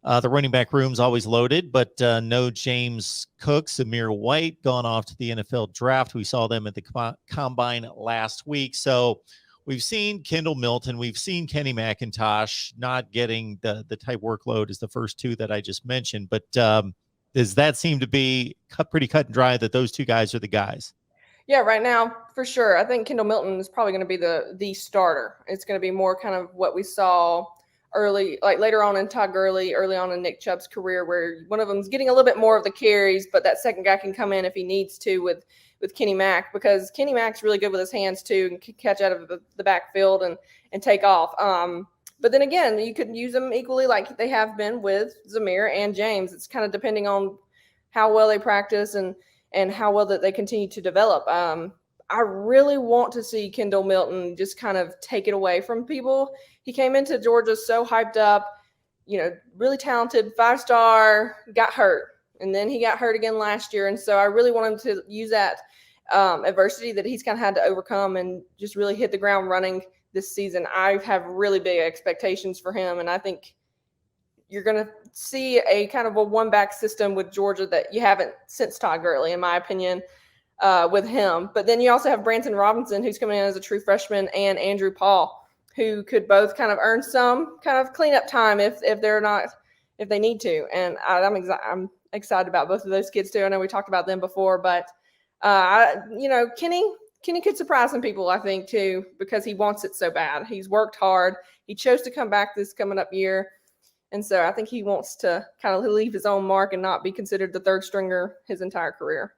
The running back room's always loaded, but no James Cook, Zamir White gone off to the NFL draft. We saw them at the combine last week. So we've seen Kendall Milton. We've seen Kenny McIntosh not getting the type workload as the first two that I just mentioned. But does that seem to be pretty cut and dry that those two guys are the guys? Yeah, right now, for sure. I think Kendall Milton is probably going to be the starter. It's going to be more kind of what we saw early, like later on in Todd Gurley, early on in Nick Chubb's career, where one of them's getting a little bit more of the carries, but that second guy can come in if he needs to with Kenny Mack, because Kenny Mack's really good with his hands too and can catch out of the backfield and take off. But then again, you could use them equally like they have been with Zamir and James. It's kind of depending on how well they practice and how well that they continue to develop. I really want to see Kendall Milton just kind of take it away from people. He came into Georgia so hyped up, really talented, 5-star, got hurt. And then he got hurt again last year. And so I really want him to use that adversity that he's kind of had to overcome and just really hit the ground running this season. I have really big expectations for him. And I think you're going to see a kind of a one-back system with Georgia that you haven't since Todd Gurley, in my opinion, with him. But then you also have Branson Robinson, who's coming in as a true freshman, and Andrew Paul, who could both kind of earn some kind of cleanup time if they need to. And I'm excited about both of those kids too. I know we talked about them before, but Kenny could surprise some people, I think, too, because he wants it so bad. He's worked hard. He chose to come back this coming up year. And so I think he wants to kind of leave his own mark and not be considered the third stringer his entire career.